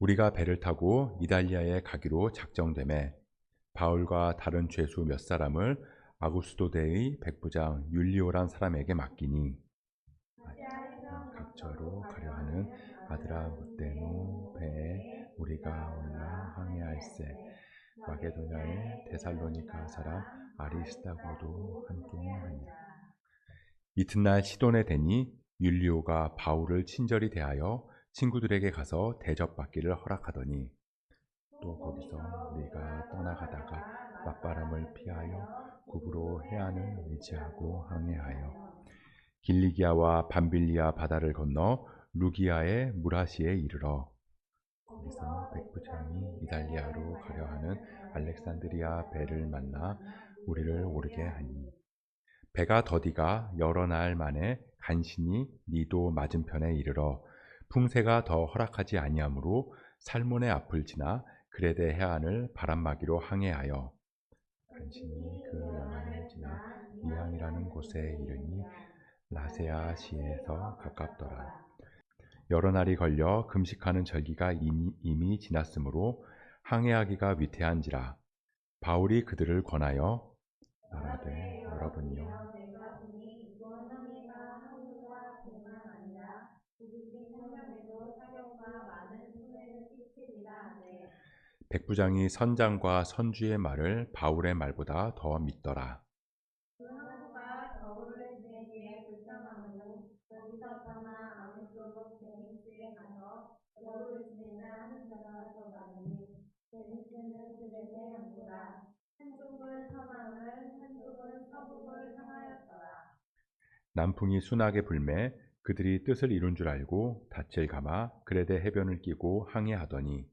우리가 배를 타고 이달리아에 가기로 작정되매 바울과 다른 죄수 몇 사람을 아구스도대의 백부장 율리오란 사람에게 맡기니 각처로 가려 하는 아드라무떼노 배에 우리가 올라 항해할세. 마게도냐의 데살로니가 사람 아리스다고도 함께하니라. 이튿날 시돈에 대니 율리오가 바울을 친절히 대하여 친구들에게 가서 대접받기를 허락하더니 또 거기서 우리가 떠나가다가 맞바람을 피하여 구부로 해안을 의지하고 항해하여 길리기아와 밤빌리아 바다를 건너 루기아의 무라시에 이르러 거기서 백부장이 이달리아로 가려 하는 알렉산드리아 배를 만나 우리를 오르게 하니 배가 더디가 여러 날 만에 간신히 니도 맞은편에 이르러 풍세가 더 허락하지 아니하므로 살몬의 앞을 지나 그레데 해안을 바람막이로 항해하여 간신히 그 연안을 지나 이항이라는 곳에 이르니 라세아 시에서 가깝더라. 여러 날이 걸려 금식하는 절기가 이미 지났으므로 항해하기가 위태한지라. 바울이 그들을 권하여 말하되 여러분이여 백부장이 선장과 선주의 말을 바울의 말보다 더 믿더라. 남풍이 순하게 불매 그들이 뜻을 이룬 줄 알고 닻을 감아 그레데 해변을 끼고 항해하더니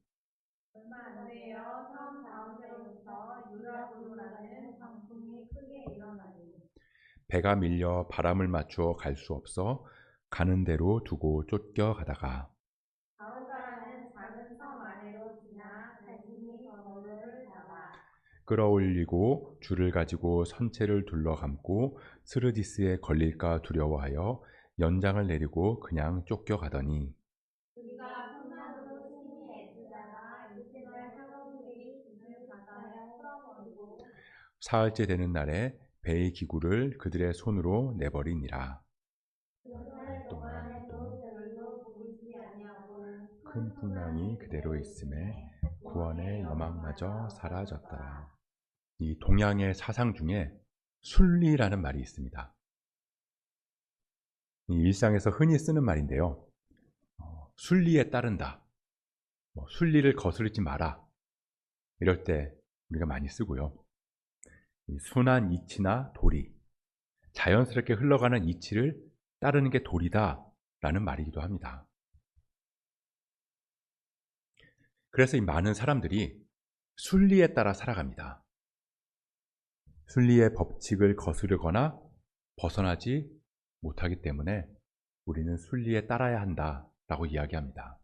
배가 밀려 바람을 맞추어 갈 수 없어 가는 대로 두고 쫓겨가다가 끌어올리고 줄을 가지고 선체를 둘러감고 스르디스에 걸릴까 두려워하여 연장을 내리고 그냥 쫓겨가더니 사흘째 되는 날에 배의 기구를 그들의 손으로 내버리니라. 동안에도 큰 풍랑이 그대로 있음에 구원의 여망마저 사라졌더라. 이 동양의 사상 중에 순리라는 말이 있습니다. 이 일상에서 흔히 쓰는 말인데요. 순리에 따른다. 순리를 거스르지 마라. 이럴 때 우리가 많이 쓰고요. 순한 이치나 도리, 자연스럽게 흘러가는 이치를 따르는 게 도리다 라는 말이기도 합니다. 그래서 이 많은 사람들이 순리에 따라 살아갑니다. 순리의 법칙을 거스르거나 벗어나지 못하기 때문에 우리는 순리에 따라야 한다라고 이야기합니다.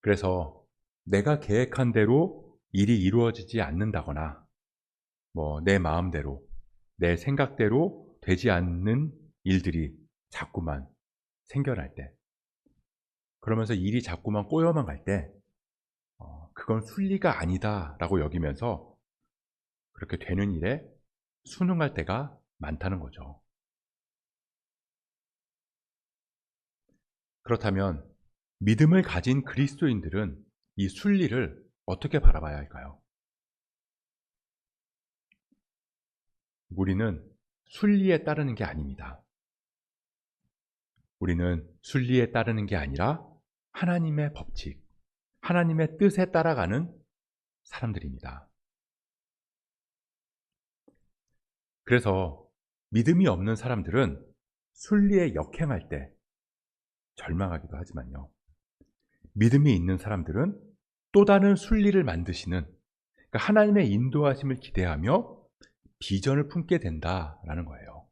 그래서 내가 계획한 대로 일이 이루어지지 않는다거나 내 마음대로, 내 생각대로 되지 않는 일들이 자꾸만 생겨날 때, 그러면서 일이 자꾸만 꼬여만 갈 때 그건 순리가 아니다라고 여기면서 그렇게 되는 일에 순응할 때가 많다는 거죠. 그렇다면 믿음을 가진 그리스도인들은 이 순리를 어떻게 바라봐야 할까요? 우리는 순리에 따르는 게 아닙니다. 우리는 순리에 따르는 게 아니라 하나님의 법칙, 하나님의 뜻에 따라가는 사람들입니다. 그래서 믿음이 없는 사람들은 순리에 역행할 때 절망하기도 하지만요. 믿음이 있는 사람들은 또 다른 순리를 만드시는, 그러니까 하나님의 인도하심을 기대하며 비전을 품게 된다라는 거예요.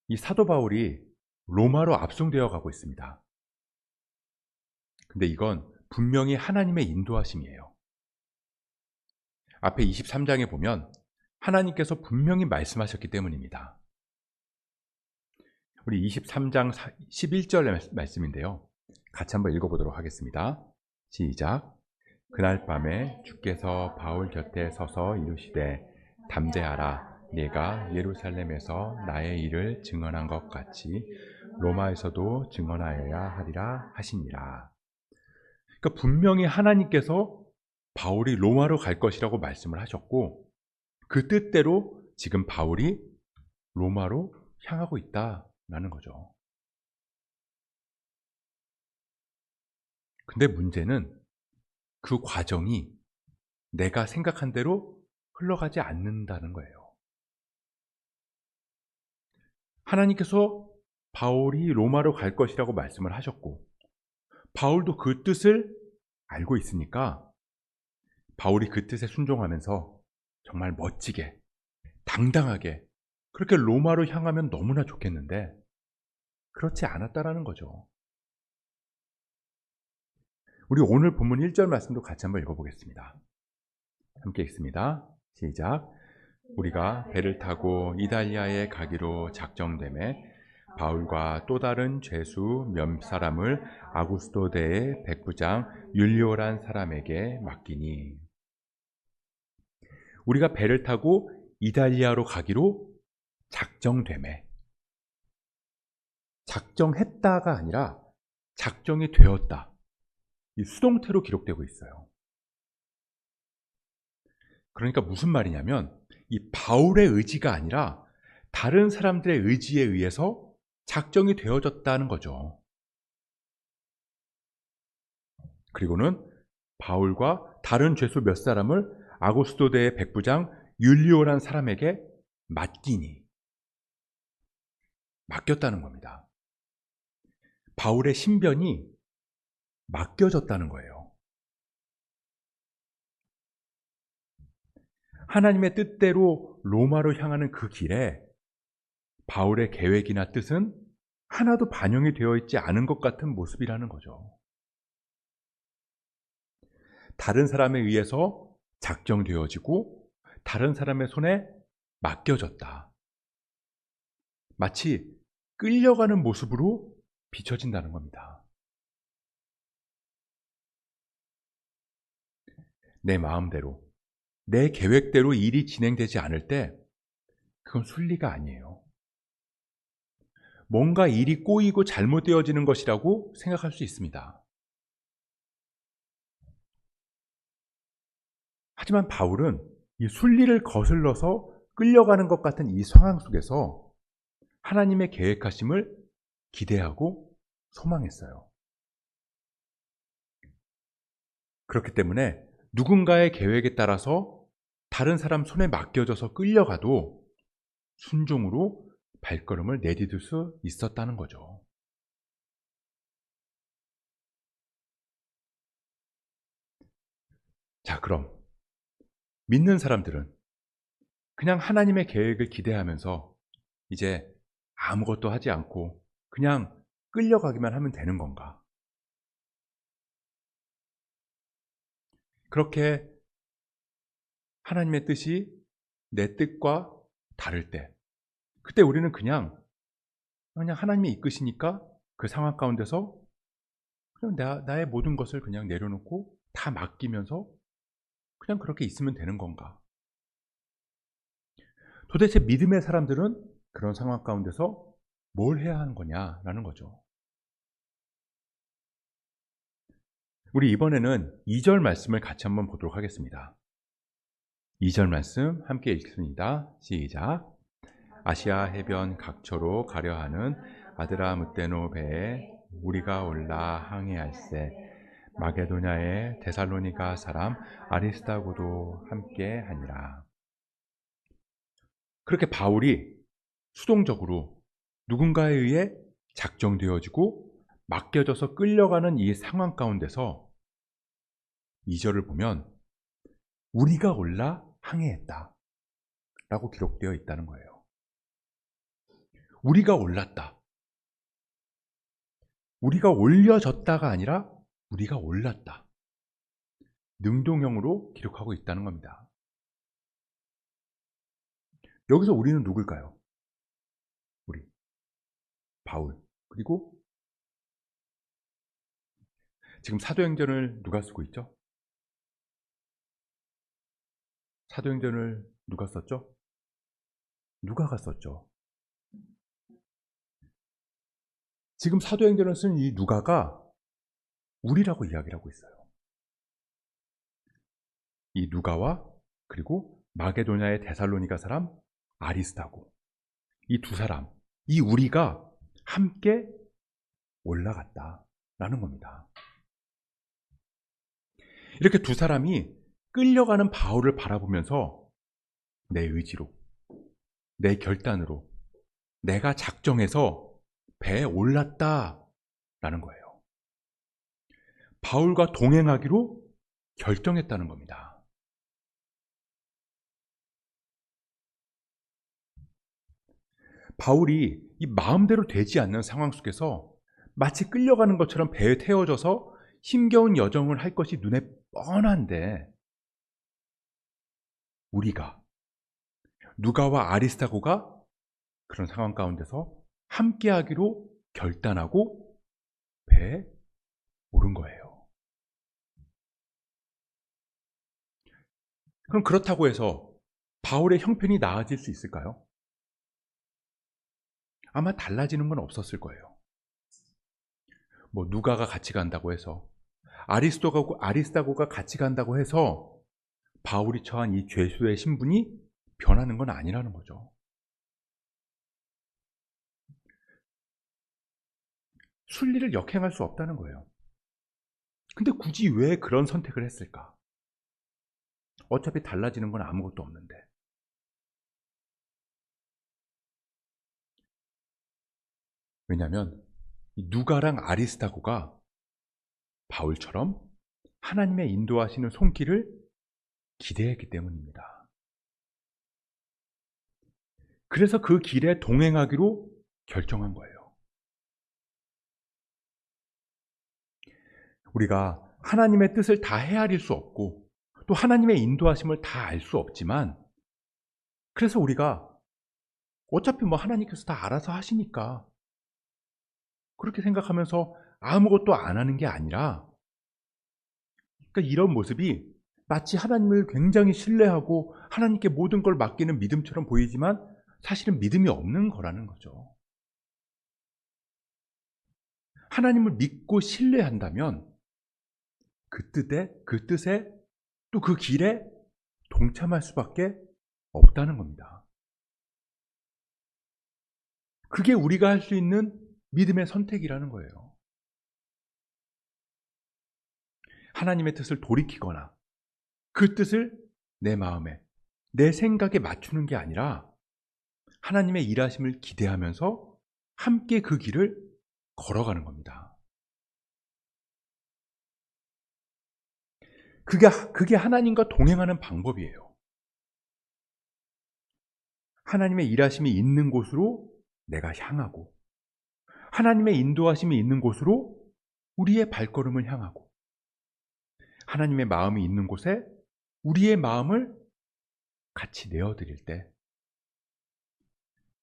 이 사도 바울이 로마로 압송되어 가고 있습니다. 근데 이건 분명히 하나님의 인도하심이에요. 앞에 23장에 보면 하나님께서 분명히 말씀하셨기 때문입니다. 우리 23장 11절 말씀인데요. 같이 한번 읽어보도록 하겠습니다. 시작. 그날 밤에 주께서 바울 곁에 서서 이르시되 담대하라. 네가 예루살렘에서 나의 일을 증언한 것 같이 로마에서도 증언하여야 하리라 하시니라. 그러니까 분명히 하나님께서 바울이 로마로 갈 것이라고 말씀을 하셨고 그 뜻대로 지금 바울이 로마로 향하고 있다라는 거죠. 근데 문제는 그 과정이 내가 생각한 대로 흘러가지 않는다는 거예요. 하나님께서 바울이 로마로 갈 것이라고 말씀을 하셨고 바울도 그 뜻을 알고 있으니까 바울이 그 뜻에 순종하면서 정말 멋지게 당당하게 그렇게 로마로 향하면 너무나 좋겠는데 그렇지 않았다라는 거죠. 우리 오늘 본문 1절 말씀도 같이 한번 읽어보겠습니다. 함께 읽습니다. 시작. 우리가 배를 타고 이달리아에 가기로 작정되매 바울과 또 다른 죄수 몇 사람을 아구스도 대의 백부장 율리오란 사람에게 맡기니. 우리가 배를 타고 이달리아로 가기로 작정되매. 작정했다가 아니라 작정이 되었다. 이 수동태로 기록되고 있어요. 그러니까 무슨 말이냐면 이 바울의 의지가 아니라 다른 사람들의 의지에 의해서 작정이 되어졌다는 거죠. 그리고는 바울과 다른 죄수 몇 사람을 아구스도대의 백부장 율리오란 사람에게 맡기니. 맡겼다는 겁니다. 바울의 신변이 맡겨졌다는 거예요. 하나님의 뜻대로 로마로 향하는 그 길에 바울의 계획이나 뜻은 하나도 반영이 되어 있지 않은 것 같은 모습이라는 거죠. 다른 사람에 의해서 작정되어지고 다른 사람의 손에 맡겨졌다. 마치 끌려가는 모습으로 비춰진다는 겁니다. 내 마음대로, 내 계획대로 일이 진행되지 않을 때 그건 순리가 아니에요. 뭔가 일이 꼬이고 잘못되어지는 것이라고 생각할 수 있습니다. 하지만 바울은 이 순리를 거슬러서 끌려가는 것 같은 이 상황 속에서 하나님의 계획하심을 기대하고 소망했어요. 그렇기 때문에 누군가의 계획에 따라서 다른 사람 손에 맡겨져서 끌려가도 순종으로 발걸음을 내디딜 수 있었다는 거죠. 자, 그럼 믿는 사람들은 그냥 하나님의 계획을 기대하면서 이제 아무것도 하지 않고 그냥 끌려가기만 하면 되는 건가? 그렇게 하나님의 뜻이 내 뜻과 다를 때 그때 우리는 그냥 하나님이 이끄시니까 그 상황 가운데서 그냥 나의 모든 것을 그냥 내려놓고 다 맡기면서 그냥 그렇게 있으면 되는 건가? 도대체 믿음의 사람들은 그런 상황 가운데서 뭘 해야 하는 거냐라는 거죠. 우리 이번에는 2절 말씀을 같이 한번 보도록 하겠습니다. 2절 말씀 함께 읽습니다. 시작. 아시아 해변 각처로 가려 하는 아드라무테노 배에 우리가 올라 항해할세 마게도냐의 데살로니가 사람 아리스다고도 함께 하니라. 그렇게 바울이 수동적으로 누군가에 의해 작정되어지고 맡겨져서 끌려가는 이 상황 가운데서 2절을 보면 우리가 올라 항해했다 라고 기록되어 있다는 거예요. 우리가 올랐다. 우리가 올려졌다가 아니라 우리가 올랐다. 능동형으로 기록하고 있다는 겁니다. 여기서 우리는 누굴까요? 바울, 그리고 지금 사도행전을 누가 쓰고 있죠? 사도행전을 누가 썼죠? 누가가 썼죠. 지금 사도행전을 쓴 이 누가가 우리라고 이야기를 하고 있어요. 이 누가와 그리고 마게도냐의 데살로니가 사람 아리스다고, 이 두 사람, 이 우리가 함께 올라갔다라는 겁니다. 이렇게 두 사람이 끌려가는 바울을 바라보면서 내 의지로, 내 결단으로, 내가 작정해서 배에 올랐다라는 거예요. 바울과 동행하기로 결정했다는 겁니다. 바울이 이 마음대로 되지 않는 상황 속에서 마치 끌려가는 것처럼 배에 태워져서 힘겨운 여정을 할 것이 눈에 뻔한데, 우리가, 누가와 아리스다고가 그런 상황 가운데서 함께하기로 결단하고 배에 오른 거예요. 그럼 그렇다고 해서 바울의 형편이 나아질 수 있을까요? 아마 달라지는 건 없었을 거예요. 뭐 누가가 같이 간다고 해서, 아리스다고가 같이 간다고 해서 바울이 처한 이 죄수의 신분이 변하는 건 아니라는 거죠. 순리를 역행할 수 없다는 거예요. 근데 굳이 왜 그런 선택을 했을까? 어차피 달라지는 건 아무것도 없는데. 왜냐하면 누가랑 아리스다고가 바울처럼 하나님의 인도하시는 손길을 기대했기 때문입니다. 그래서 그 길에 동행하기로 결정한 거예요. 우리가 하나님의 뜻을 다 헤아릴 수 없고 또 하나님의 인도하심을 다 알 수 없지만, 그래서 우리가 어차피 뭐 하나님께서 다 알아서 하시니까 그렇게 생각하면서 아무것도 안 하는 게 아니라, 그러니까 이런 모습이 마치 하나님을 굉장히 신뢰하고 하나님께 모든 걸 맡기는 믿음처럼 보이지만 사실은 믿음이 없는 거라는 거죠. 하나님을 믿고 신뢰한다면 그 뜻에 또 그 길에 동참할 수밖에 없다는 겁니다. 그게 우리가 할 수 있는 믿음의 선택이라는 거예요. 하나님의 뜻을 돌이키거나 그 뜻을 내 마음에, 내 생각에 맞추는 게 아니라 하나님의 일하심을 기대하면서 함께 그 길을 걸어가는 겁니다. 그게 하나님과 동행하는 방법이에요. 하나님의 일하심이 있는 곳으로 내가 향하고, 하나님의 인도하심이 있는 곳으로 우리의 발걸음을 향하고, 하나님의 마음이 있는 곳에 우리의 마음을 같이 내어드릴 때,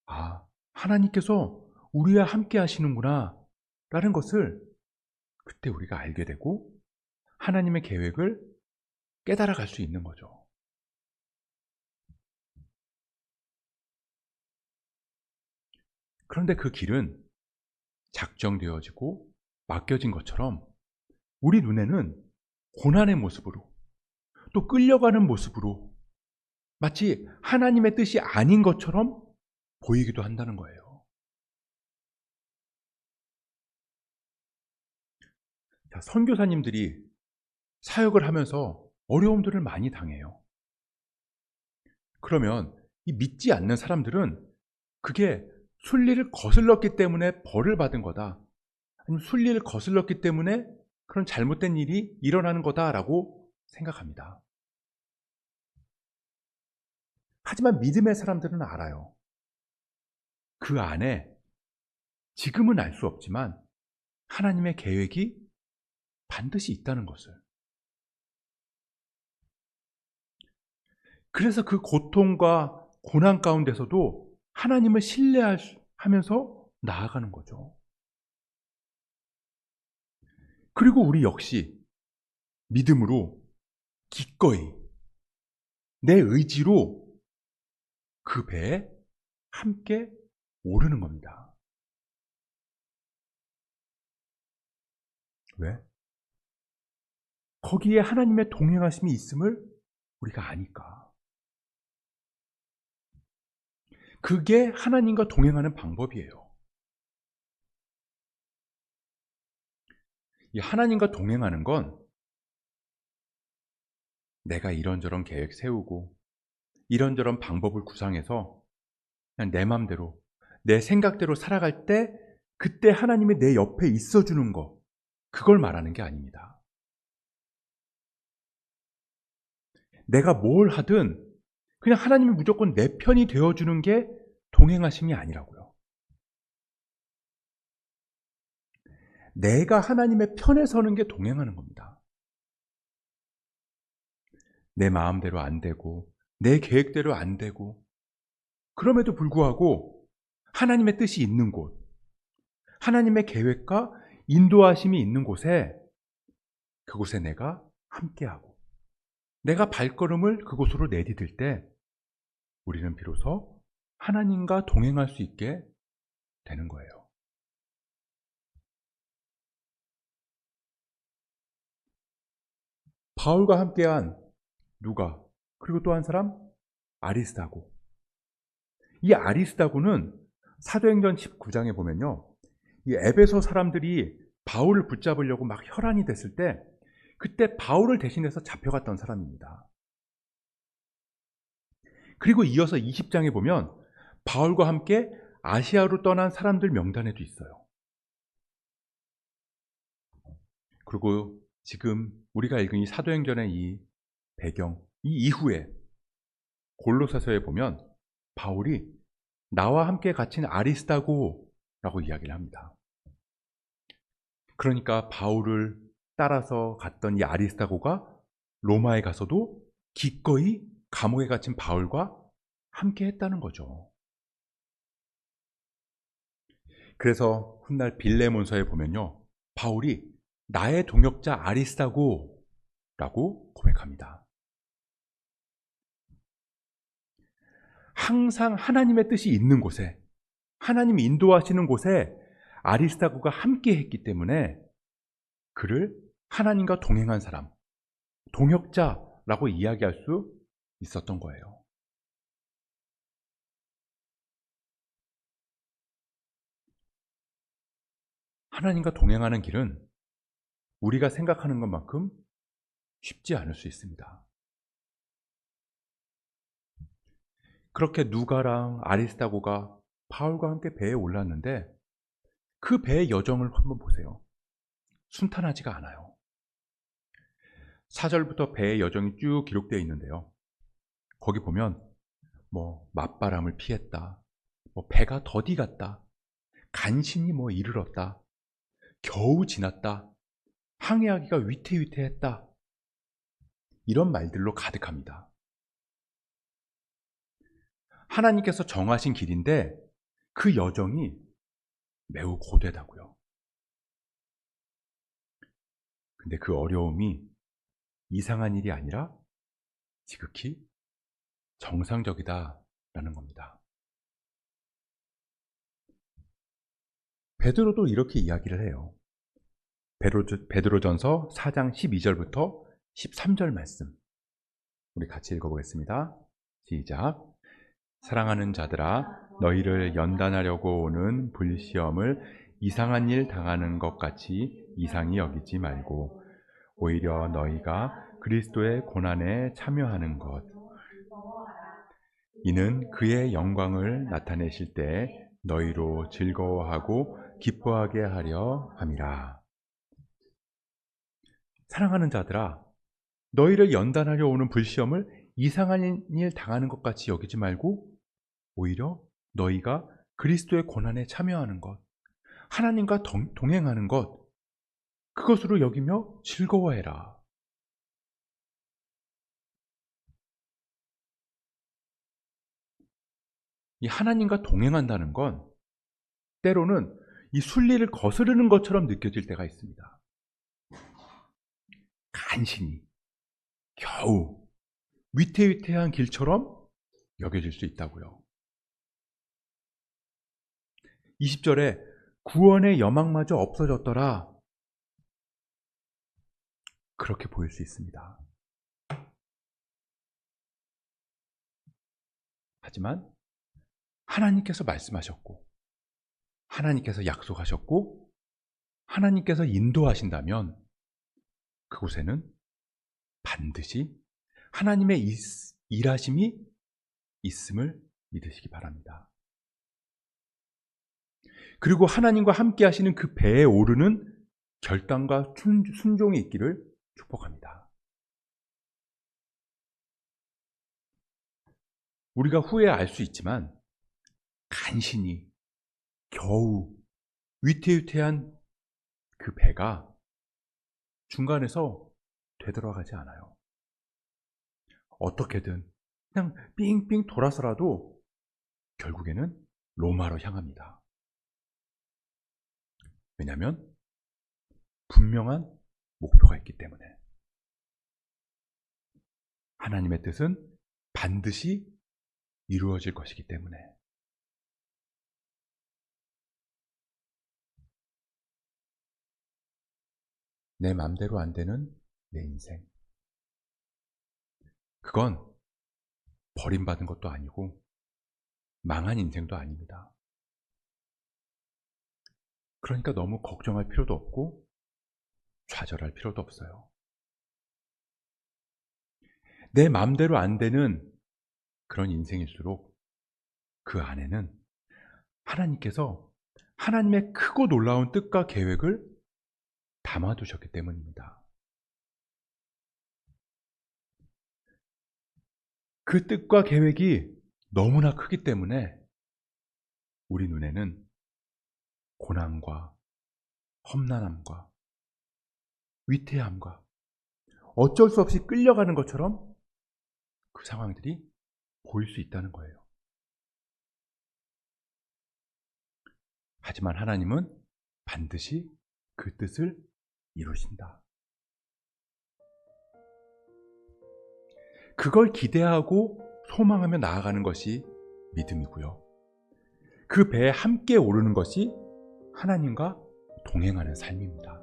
아, 하나님께서 우리와 함께 하시는구나 라는 것을 그때 우리가 알게 되고 하나님의 계획을 깨달아 갈 수 있는 거죠. 그런데 그 길은 작정되어지고 맡겨진 것처럼 우리 눈에는 고난의 모습으로, 또 끌려가는 모습으로, 마치 하나님의 뜻이 아닌 것처럼 보이기도 한다는 거예요. 자, 선교사님들이 사역을 하면서 어려움들을 많이 당해요. 그러면 이 믿지 않는 사람들은 그게 순리를 거슬렀기 때문에 벌을 받은 거다, 아니면 순리를 거슬렀기 때문에 그런 잘못된 일이 일어나는 거다라고 생각합니다. 하지만 믿음의 사람들은 알아요. 그 안에 지금은 알 수 없지만 하나님의 계획이 반드시 있다는 것을. 그래서 그 고통과 고난 가운데서도 하나님을 신뢰하면서 나아가는 거죠. 그리고 우리 역시 믿음으로 기꺼이 내 의지로 그 배에 함께 오르는 겁니다. 왜? 거기에 하나님의 동행하심이 있음을 우리가 아니까. 그게 하나님과 동행하는 방법이에요. 이 하나님과 동행하는 건 내가 이런저런 계획 세우고 이런저런 방법을 구상해서 그냥 내 맘대로 내 생각대로 살아갈 때 그때 하나님이 내 옆에 있어주는 거, 그걸 말하는 게 아닙니다. 내가 뭘 하든 그냥 하나님이 무조건 내 편이 되어주는 게 동행하심이 아니라고요. 내가 하나님의 편에 서는 게 동행하는 겁니다. 내 마음대로 안 되고 내 계획대로 안 되고 그럼에도 불구하고 하나님의 뜻이 있는 곳, 하나님의 계획과 인도하심이 있는 곳에 그곳에 내가 함께하고 내가 발걸음을 그곳으로 내디딜 때 우리는 비로소 하나님과 동행할 수 있게 되는 거예요. 바울과 함께한 누가, 그리고 또 한 사람 아리스다고. 이 아리스다고는 사도행전 19장에 보면요, 이 에베소 사람들이 바울을 붙잡으려고 막 혈안이 됐을 때 그때 바울을 대신해서 잡혀갔던 사람입니다. 그리고 이어서 20장에 보면 바울과 함께 아시아로 떠난 사람들 명단에도 있어요. 그리고 지금 우리가 읽은 이 사도행전의 이 배경, 이 이후에 골로새서에 보면 바울이 나와 함께 갇힌 아리스다고라고 이야기를 합니다. 그러니까 바울을 따라서 갔던 이 아리스다고가 로마에 가서도 기꺼이 감옥에 갇힌 바울과 함께 했다는 거죠. 그래서 훗날 빌레몬서에 보면요, 바울이 나의 동역자 아리스다고라고 고백합니다. 항상 하나님의 뜻이 있는 곳에, 하나님이 인도하시는 곳에 아리스다고가 함께 했기 때문에 그를 하나님과 동행한 사람, 동역자라고 이야기할 수 있었던 거예요. 하나님과 동행하는 길은 우리가 생각하는 것만큼 쉽지 않을 수 있습니다. 그렇게 누가랑 아리스다고가 바울과 함께 배에 올랐는데 그 배의 여정을 한번 보세요. 순탄하지가 않아요. 4절부터 배의 여정이 쭉 기록되어 있는데요, 거기 보면 맞바람을 피했다, 배가 더디 갔다, 간신히 이르렀다, 겨우 지났다, 항해하기가 위태위태했다, 이런 말들로 가득합니다. 하나님께서 정하신 길인데 그 여정이 매우 고되다고요. 근데 그 어려움이 이상한 일이 아니라 지극히 정상적이다라는 겁니다. 베드로도 이렇게 이야기를 해요. 베드로전서 4장 12절부터 13절 말씀, 우리 같이 읽어보겠습니다. 시작. 사랑하는 자들아, 너희를 연단하려고 오는 불시험을 이상한 일 당하는 것 같이 이상히 여기지 말고 오히려 너희가 그리스도의 고난에 참여하는 것, 이는 그의 영광을 나타내실 때 너희로 즐거워하고 기뻐하게 하려 함이라. 사랑하는 자들아, 너희를 연단하려 오는 불시험을 이상한 일 당하는 것 같이 여기지 말고 오히려 너희가 그리스도의 고난에 참여하는 것, 하나님과 동행하는 것, 그것으로 여기며 즐거워해라. 이 하나님과 동행한다는 건 때로는 이 순리를 거스르는 것처럼 느껴질 때가 있습니다. 간신히, 겨우 위태위태한 길처럼 여겨질 수 있다고요. 20절에 구원의 여망마저 없어졌더라. 그렇게 보일 수 있습니다. 하지만 하나님께서 말씀하셨고, 하나님께서 약속하셨고, 하나님께서 인도하신다면 그곳에는 반드시 하나님의 일하심이 있음을 믿으시기 바랍니다. 그리고 하나님과 함께 하시는 그 배에 오르는 결단과 순종이 있기를 축복합니다. 우리가 후에 알 수 있지만 간신히 겨우 위태위태한 그 배가 중간에서 되돌아가지 않아요. 어떻게든 그냥 삥삥 돌아서라도 결국에는 로마로 향합니다. 왜냐하면 분명한 목표가 있기 때문에. 하나님의 뜻은 반드시 이루어질 것이기 때문에. 내 맘대로 안 되는 내 인생. 그건 버림받은 것도 아니고 망한 인생도 아닙니다. 그러니까 너무 걱정할 필요도 없고 좌절할 필요도 없어요. 내 맘대로 안 되는 그런 인생일수록 그 안에는 하나님께서 하나님의 크고 놀라운 뜻과 계획을 담아두셨기 때문입니다. 그 뜻과 계획이 너무나 크기 때문에 우리 눈에는 고난과 험난함과 위태함과 어쩔 수 없이 끌려가는 것처럼 그 상황들이 보일 수 있다는 거예요. 하지만 하나님은 반드시 그 뜻을 이루신다. 그걸 기대하고 소망하며 나아가는 것이 믿음이고요. 그 배에 함께 오르는 것이 하나님과 동행하는 삶입니다.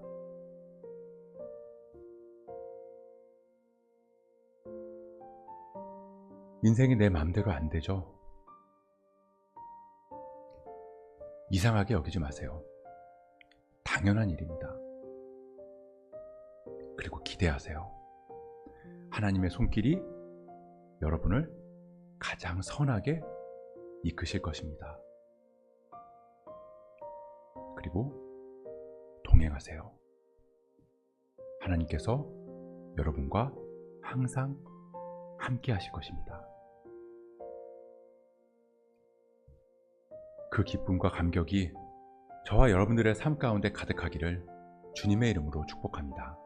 인생이 내 마음대로 안 되죠. 이상하게 여기지 마세요. 당연한 일입니다. 그리고 기대하세요. 하나님의 손길이 여러분을 가장 선하게 이끄실 것입니다. 그리고 동행하세요. 하나님께서 여러분과 항상 함께 하실 것입니다. 그 기쁨과 감격이 저와 여러분들의 삶 가운데 가득하기를 주님의 이름으로 축복합니다.